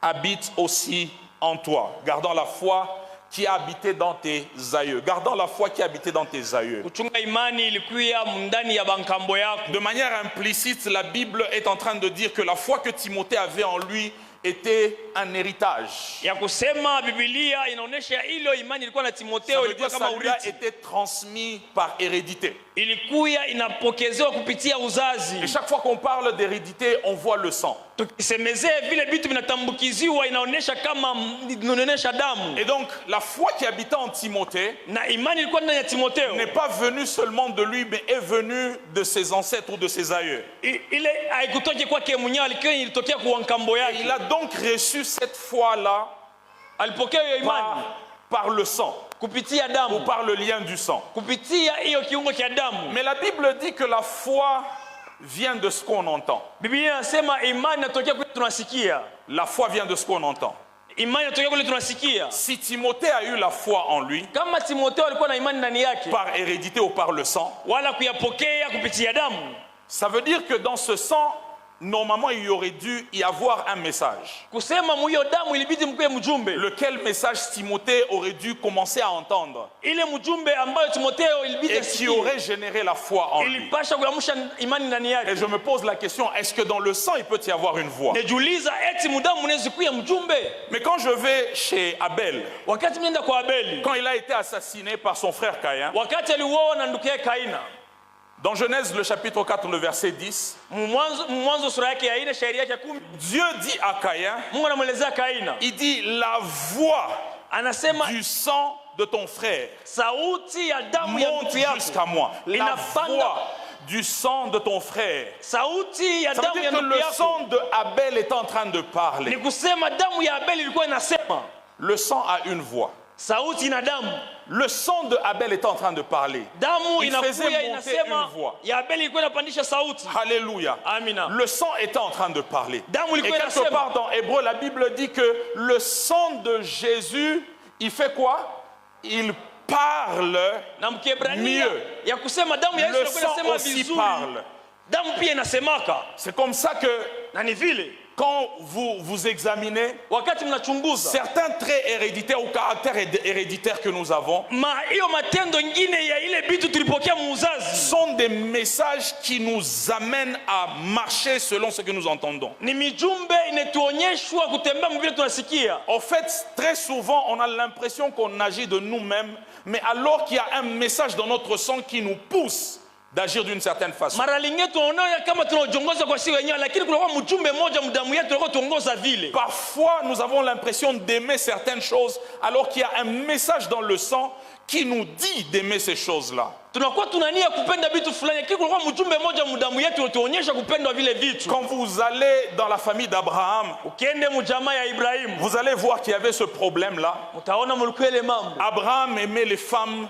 habite aussi en toi. Gardons la foi qui a habité dans tes aïeux. Gardons la foi qui a habité dans tes aïeux. Kuchunga imani ilikuwa ndani ya bankambo yako. De manière implicite, la Bible est en train de dire que la foi que Timothée avait en lui était un héritage. Ya kusema Biblia inaonesha hilo imani ilikuwa na Ça Timotheo veut ilikuwa dire kama que ça lui a urithi. été transmis par hérédité. Ilikuwa inapokezewa kupitia uzazi. Et chaque fois qu'on parle d'hérédité, on voit le sang. Tukisemezea vile vitu vinatambukiziwa inaonesha kama inaonesha damu. Et donc, la foi qui habitait en Timothée Na imani ilikuwa ndani ya Timotheo. n'est pas venue seulement de lui, mais est venue de ses ancêtres ou de ses aïeux. Ile haikutoka kwake mwenyewe, ilikuwa ilitokea kwa nkambo Il yake. a donc reçu cette foi-là Alipokea hiyo imani par le sang, kupitia ou damu, par le lien du sang. kupitia hiyo kiungo cha damu. Mais la Bible dit que la foi vient de ce qu'on entend. Biblia inasema imani inatokea kule tunasikia. La foi vient de ce qu'on entend. Imani inatokea kule tunasikia. Si Timothée a eu la foi en lui, Kama Timotheo alikuwa na imani ndani yake, par hérédité ou par le sang, wala kuyapokea kupitia damu, ça veut dire que dans ce sang, normalement, il y aurait dû y avoir un message. kusema mwiyo damu ilibidi mkuwe mjumbe. Lequel message Timothée aurait dû commencer à entendre Ile mjumbe ambayo Timotheo ilibidi et qui asikie, aurait généré la foi en lui. ilipasha kuamsha imani ndani Et yake. je me pose la question, est-ce que dans le sang, il peut y avoir une voix? Nejiuliza eti mudamu unaweza kuwa mjumbe. Mais quand je vais chez Abel, Wakati mnenda kwa Abeli, quand il a été assassiné par son frère Caïn, wakati aliuawa na ndugu yake Kaina, dans Genèse le chapitre 4, le verset 10, mwanzo sura yake ya 4 shairi yake 10, Dieu dit à Caïn, Mungu anamwelezea Kaina, il dit, la voix anasema du sang de ton frère sauti ya damu ya monte ndugu yako jusqu'à moi. La inapanda, voix du sang de ton frère. sauti ya Ça veut damu ya dire que ndugu le yako. sang de Abel est en train de Ni parler. kusema damu ya Abeli ilikuwa inasema, Le sang a une voix. sauti na damu. Le sang de Abel est en train de parler. Damu Il faisait inakuya monter inasema, une voix. ya Abeli ilikuwa inapandisha sauti. Alléluia. Amina. Le sang était en train de parler. Damu Et ilikuwa quelque inasema. part dans Hébreu, la Bible dit que le sang de Jésus, il fait quoi? Il parle Na Mkiebrania mieux. ya kusema damu ya Yesu Le ilikuwa sang inasema aussi vizuri. parle. Damu pia inasemaka. C'est comme ça que Na ni vile quand vous examinez wakati mnachunguza certains traits héréditaires ou caractères héréditaires que nous avons, hiyo matendo ngine ya ile bitu tulipokea muuzazi sont des messages qui nous amènent à marcher selon ce que nous entendons. ni mijumbe inetuonyeshwa kutembea mvile tunasikia. En fait, très souvent, on a l'impression qu'on agit de nous-mêmes, mais alors qu'il y a un message dans notre sang qui nous pousse d'agir d'une certaine façon. Mara lingine tunaona kama tunajongoza kwa si wenyewe, lakini kunakuwa mjumbe mmoja mdamu yetu alikuwa tuongoza vile. Parfois, nous avons l'impression d'aimer certaines choses, alors qu'il y a un message dans le sang qui nous dit d'aimer ces choses-là. Tunakuwa tunania kupenda vitu fulani, lakini kunakuwa mjumbe mmoja mdamu yetu tuonyesha kupenda vile vitu. Quand vous allez dans la famille d'Abraham, Ukiende mjamaa ya Ibrahimu, vous allez voir qu'il y avait ce problème-là. utaona mulikuwa ile mambo. Abraham aimait les femmes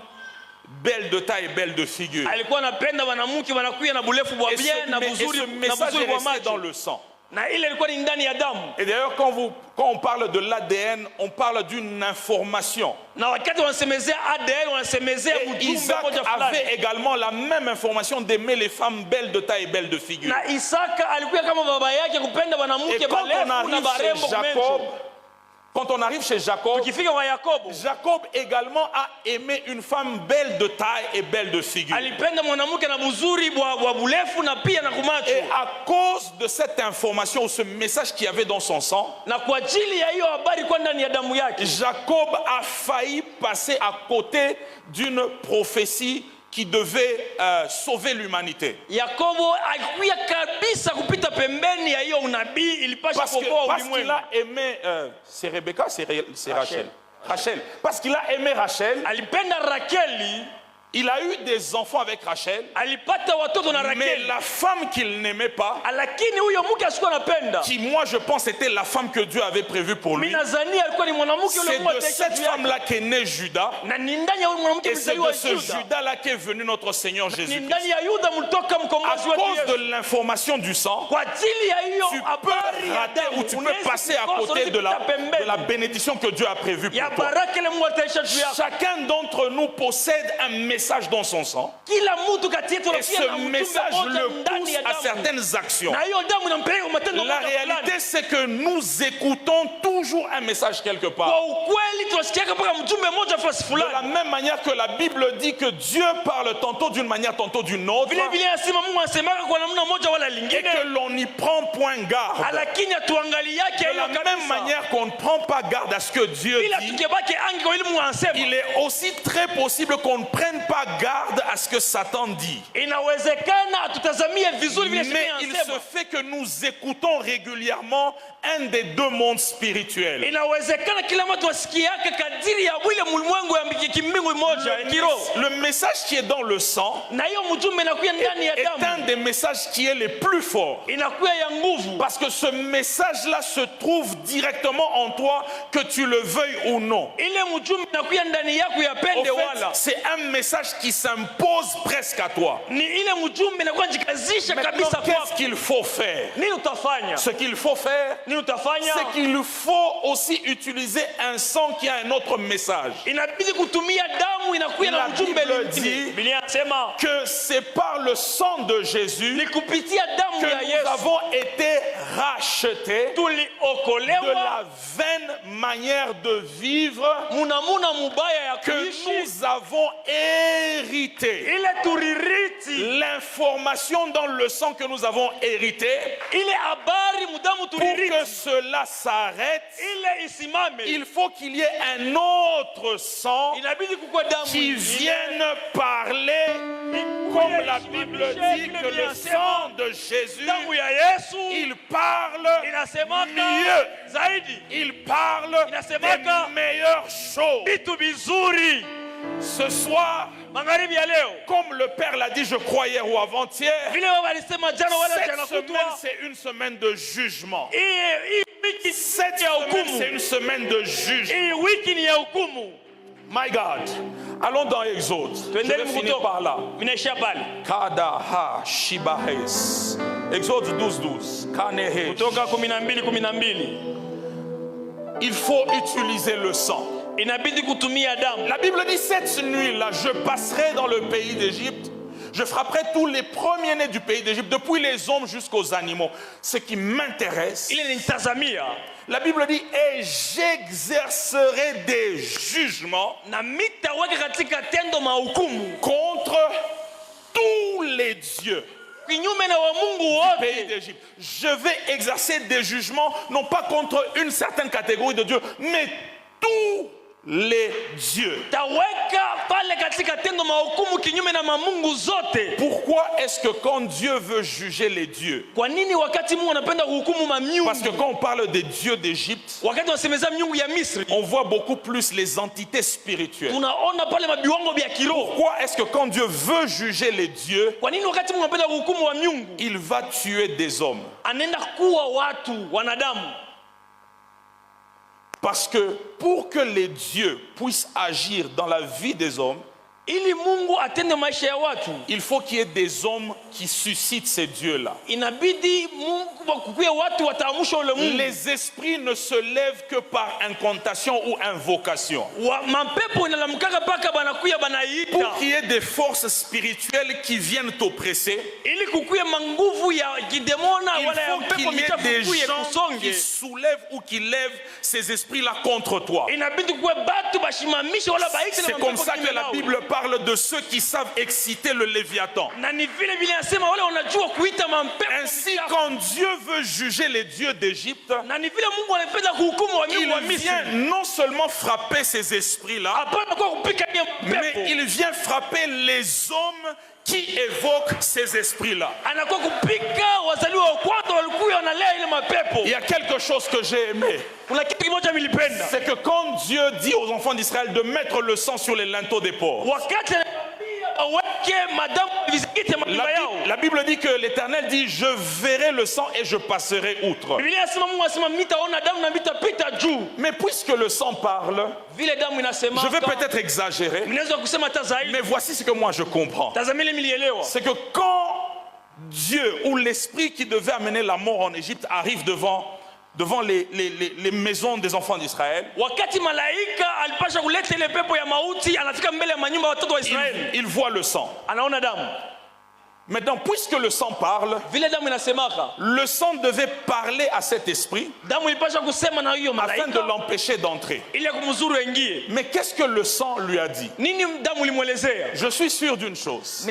belles de taille et belles de figure. Alikuwa anapenda wanawake wanakuwa na burefu bwa Et bien na ce buzuri na message buzuri est bwa resté dans macho. le sang. Na ile ilikuwa ni ndani ya damu. Et d'ailleurs, quand on parle de l'ADN, on parle d'une information. Na wakati wanasemezea ADN wanasemezea Et mjumbe Isaac mmoja fulani. avait également la même information d'aimer les femmes belles de taille et belles de figure. Na Isaka alikuwa kama baba yake kupenda Et wanawake quand on barefu na arrive barembo chez Jacob, kumencho. quand on arrive chez Jacob, Tukifika kwa Yakobo, Jacob également a aimé une femme belle de taille et belle de figure. alipenda mwanamke na buzuri bwa burefu na pia na kumacho. Et à cause de cette information, ce message qu'il y avait dans son sang, Na kwa ajili ya hiyo habari kwa ndani ya damu yake, Jacob a failli passer à côté d'une prophétie qui devait sauver l'humanité. Yakobo alikuwa kabisa kupita pembeni ya hiyo unabii ilipasha Parce kuokoa qu'il ulimwengu. a aimé, c'est Rebecca, c'est Rachel. Rachel. Parce qu'il a aimé Rachel, Alipenda Rakeli, Il a eu des enfants avec Rachel, alipata watoto na mais Rakeli, la femme qu'il n'aimait pas, lakini huyo mke asikuwa anapenda. qui moi je pense était la femme que Dieu avait prévue pour lui, Minazania alikuwa ni mwanamke yule c'est Mungu de ataisha cette juu yake. femme-là qu'est né Judas, Na ni ndani ya huyo mwanamke et c'est mzaliwa de ce Yuda. Judas-là qu'est venu notre Seigneur Ni Jésus-Christ. ndani ya Yuda mlitoka À mkombozi wetu cause Yesu. de l'information du sang, Kwa ajili ya hiyo tu habari peux ya rater damu, ou tu peux unaweza passer à kukosa, côté de unaweza kupita la pembeni bénédiction que Dieu a prévue ya pour toi. baraka ile Mungu ataisha juu yako. Chacun d'entre nous possède un message dans son sang, Kila mtu kati yetu et anakuwa ce na ujumbe message moja le ndani pousse ya à damu. certaines actions. Na hiyo damu inampeleka kwa matendo La moja réalité, fulani. c'est que nous écoutons toujours un message quelque part. Kwa ukweli tunasikia mpaka mjumbe moja fasi De la fulani. même manière que la Bible dit que Dieu parle tantôt d'une manière, tantôt d'une autre, Vile vile anasema Mungu anasemaka kwa namna moja wala et lingine, que l'on n'y prend point garde. lakini atuangalie yake De hiyo la même kabisa. manière qu'on ne prend pas garde à ce que Dieu Bila dit, tukibaki angi kwa ile Mungu anasema. il est aussi très possible qu'on ne prenne pas garde à ce que Satan dit. Inawezekana atutazamie vizuri vile Mais Shetani il anasema. se fait que nous écoutons régulièrement un des deux mondes spirituels. Inawezekana kila mtu asikiake kadiri ya ile ulimwengu ya kimbingu moja ya kiroho. Le message qui est dans le sang Na hiyo mjumbe inakuya ndani ya est damu. un des messages qui est les plus forts. Inakuya ya nguvu. Parce que ce message-là se trouve directement en toi, que tu le veuilles ou non. Ile mjumbe inakuya ndani yako ya En pende fait, wala. c'est un message qui s'impose presque à toi. Ni ile mjumbe inakuwa jikazisha Maintenant, kabisa qu'est-ce kwako. qu'il faut faire? Nini utafanya? Ce qu'il faut faire, Nini utafanya? c'est qu'il faut aussi utiliser un sang qui a un autre message. Inabidi kutumia damu inakuya La na mjumbe Bible lingine. dit Biblia inasema Que c'est par le sang de Jésus ni kupitia damu ya que nous Yesu avons été rachetés de tuliokolewa la vaine manière de vivre munamuna mubaya ya que kuishi nous avons hérité. ile tuririti L'information dans le sang que nous avons hérité, ile habari mudamu pour que tuririti cela s'arrête, ile isimame. il faut qu'il y ait un autre sang Inabidi kukua damu qui ingine. vienne parler, comme la Bible dit que le sang de Jésus, Damu ya Yesu il parle inasemaka mieux. zaidi, Il parle Inasemaka des meilleures choses. vitu vizuri. Ce soir, Magharibi ya leo comme le Père l'a dit, je crois hier ou avant-hier, vile baba alisema jana wala jana cette semaine, kutwa, c'est une semaine de jugement. hii wiki Cette ya semaine, c'est hukumu, une semaine de jugement. hii wiki ni ya hukumu. My God. Allons dans Exode. Je vais Twendeni finir mkutoka par là. minaishia pale Kada ha shibahes. Exode 12:12. Kanehe. kutoka 12:12. Il faut utiliser le sang. Inabidi kutumia damu. La Bible dit cette nuit-là, je passerai dans le pays d'Égypte. Je frapperai tous les premiers-nés du pays d'Égypte, depuis les hommes jusqu'aux animaux. Ce qui m'intéresse, Ile nitazamia la Bible dit, et j'exercerai des jugements na mitaweka katika tendo mahukumu contre tous les dieux kinyume na wa Mungu du pays wote. d'Égypte. Je vais exercer des jugements, non pas contre une certaine catégorie de dieux, mais tous les dieux. Taweka pale katika tendo mahukumu kinyume na mamungu zote. Pourquoi est-ce que quand Dieu veut juger les dieux, Kwa nini wakati Mungu anapenda kuhukumu parce que mamiungu, quand on parle des dieux d'Égypte, wakati wasemeza miungu ya Misri, on voit beaucoup plus les entités spirituelles. tunaona pale mabiwango vya kiroho. Pourquoi est-ce que quand Dieu veut juger les dieux, Kwa nini wakati Mungu anapenda kuhukumu wa miungu, il va tuer des hommes? anaenda kuwa watu wanadamu? Parce que pour que les dieux puissent agir dans la vie des hommes, Ili Mungu atende maisha ya watu, il faut qu'il y ait des hommes qui suscitent ces dieux-là. inabidi Mungu kukuye watu wataamusha ule Mungu. Les esprits ne se lèvent que par incantation ou invocation. Mapepo inalamkaka paka banakuya Pour banaita. qu'il y ait des forces spirituelles qui viennent t'oppresser, Ili kukuye manguvu ya kidemona il wala ya faut qu'il pepo y ait michafu des kuye gens kusonge. qui soulèvent ou qui lèvent ces esprits-là contre toi. Inabidi kuwe batu bashimamishe wala baite C'est comme ça que la Bible parle de ceux qui savent exciter le Léviathan. na ni vile vile nasema wale wanajua kuita mapepo Ainsi, michafu. quand Dieu veut juger les dieux d'Égypte, Na ni vile Mungu anapenda kuhukumu wa miungu wa il Misri. vient non seulement frapper ces esprits-là, Hapana kwa kupika hiyo mais pepo. il vient frapper les hommes qui évoquent ces esprits-là. Anakuwa kupika wazaliwa wa kwanza walikuwa wanalea ile mapepo. Il y a quelque chose que j'ai aimé, Kuna kitu kimoja nilipenda. c'est que quand Dieu dit aux enfants d'Israël de mettre le sang sur les linteaux des portes, Wakati anawaambia La Bible dit que l'Éternel dit, je verrai le sang et je passerai outre. Mais puisque le sang parle, je vais peut-être exagérer, mais voici ce que moi je comprends. C'est que quand Dieu ou l'esprit qui devait amener la mort en Égypte arrive devant les maisons des enfants d'Israël, il voit le sang. Maintenant, puisque le sang parle, le sang devait parler à cet esprit afin de l'empêcher d'entrer. Mais qu'est-ce que le sang lui a dit? Je suis sûr d'une chose.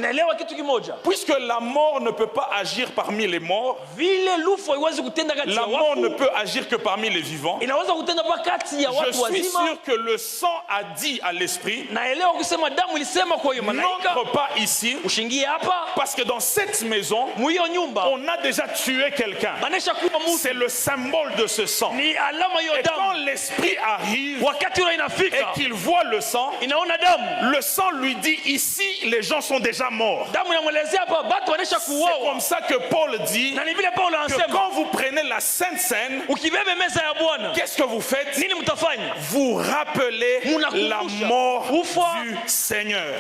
Puisque la mort ne peut pas agir parmi les morts, la mort ne peut agir que parmi les vivants. Je suis sûr que le sang a dit à l'esprit, n'entre pas ici, parce que dans cette maison, on a déjà tué quelqu'un. C'est le symbole de ce sang. Et quand l'esprit arrive et qu'il voit le sang lui dit, ici les gens sont déjà morts. C'est comme ça que Paul dit que quand vous prenez la Sainte Seine, qu'est-ce que vous faites? Vous rappelez la mort du Seigneur.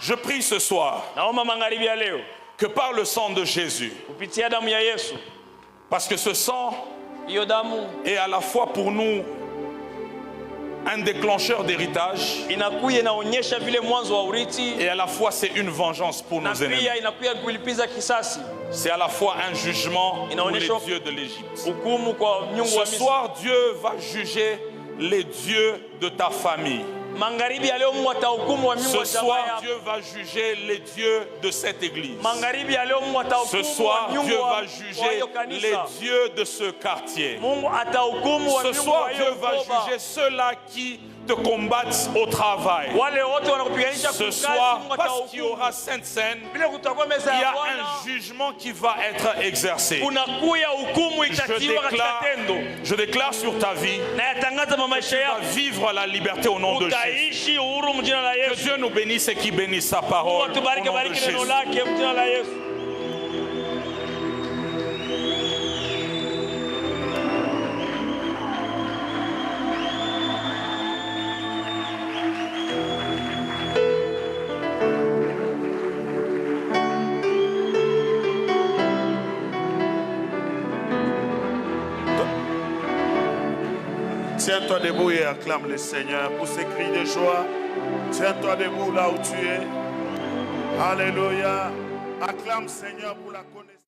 Je prie ce soir que par le sang de Jésus, parce que ce sang est à la fois pour nous un déclencheur d'héritage et à la fois c'est une vengeance pour nos ennemis. C'est à la fois un jugement pour les dieux de l'Égypte. Ce soir, Dieu va juger les dieux de ta famille. Ce soir, Dieu va juger les dieux de cette église. Ce soir, Dieu va juger les dieux de ce quartier. Ce soir, Dieu va juger ceux-là qui te combattent au travail. Ce soir, parce qu'il y aura Sainte Seine, il y a un jugement qui va être exercé. Je déclare sur ta vie que tu vas vivre la liberté au nom de Jésus. Que Dieu nous bénisse et qu'il bénisse sa parole au nom de Jésus. Tiens-toi debout et acclame le Seigneur pour ces cris de joie. Tiens-toi debout là où tu es. Alléluia. Acclame Seigneur pour la connaissance.